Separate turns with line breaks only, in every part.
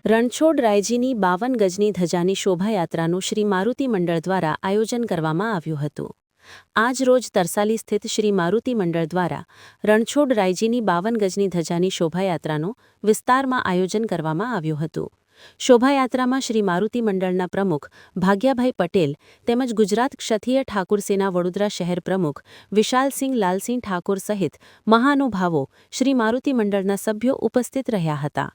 રણછોડ રાયજીની 52 ગજની ધજાની શોભાયાત્રાનું શ્રી મારુતિ મંડળ દ્વારા આયોજન કરવામાં આવ્યું હતું। આજ રોજ તરસાલી સ્થિત શ્રી મારુતિ મંડળ દ્વારા રણછોડ રાયજીની 52 ગજની ધજાની શોભાયાત્રાનું વિસ્તારમાં આયોજન કરવામાં આવ્યું હતું। શોભાયાત્રામાં શ્રી મારુતિ મંડળના પ્રમુખ ભાગ્યાભાઈ પટેલ તેમજ ગુજરાત ક્ષત્રિય ઠાકુર સેના વડોદરા શહેર પ્રમુખ વિશાલસિંહ લાલસિંહ ઠાકોર સહિત મહાનુભાવો શ્રી મારુતિ મંડળના સભ્યો ઉપસ્થિત રહ્યા હતા।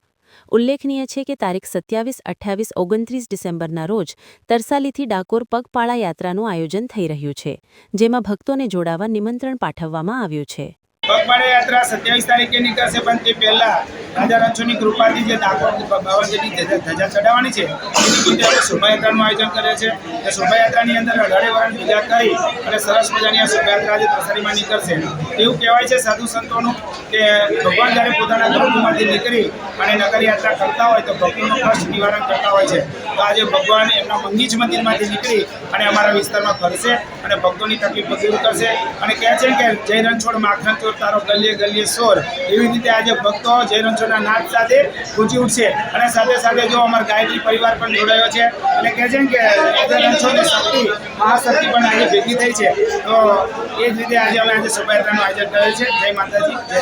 ઉલ્લેખનીય છે કે તારીખ 27, 28, 29 ડિસેમ્બરના રોજ તરસાલીથી ડાકોર પગપાળા યાત્રાનું આયોજન થઈ રહ્યું છે, જેમાં ભક્તોને જોડાવા નિમંત્રણ પાઠવવામાં આવ્યું છે।
પગપાળા યાત્રા 27 તારીખે નીકળશે, પણ તે પહેલા રાજા રણછોડની કૃપાથી જે ડાકોર 52 જેટલી ધજા ચડાવવાની છે એની રીતે શોભાયાત્રાનું આયોજન કરે છે। એ શોભાયાત્રાની અંદર અઢારે વાળાની પૂજા કરી અને સરસ મજાની આ શોભાયાત્રા આજે તરસાલીમાં નીકળશે। એવું કહેવાય છે સાધુ સંતોનું કે ભગવાન જ્યારે પોતાના ધર્મમાંથી નીકળી અને નગર યાત્રા કરતા હોય તો ભક્તોનું કષ્ટ નિવારણ કરતા હોય છે। તો આજે ભગવાન એમના મંદિર મંદિરમાંથી નીકળી અને અમારા વિસ્તારમાં ફરશે અને ભક્તોની તકલીફો દૂર કરશે અને કહે છે કે જય રણછોડ માખણ ચોર તારો ગલીએ ગલીએ શોર, એવી રીતે આજે ભક્તો જય રણછોડના નાદ સાથે ગુંજી ઉઠશે। અને સાથે સાથે જો અમારા ગાયત્રી પરિવાર પણ જોડાયો છે અને કહે છે કે જય રણછોડની શક્તિ મહાશક્તિ પણ આજે ભેગી થઈ છે। તો એ જ રીતે આજે અમે શોભાયાત્રાનું આયોજન કરેલ છે। જય માતાજી, જય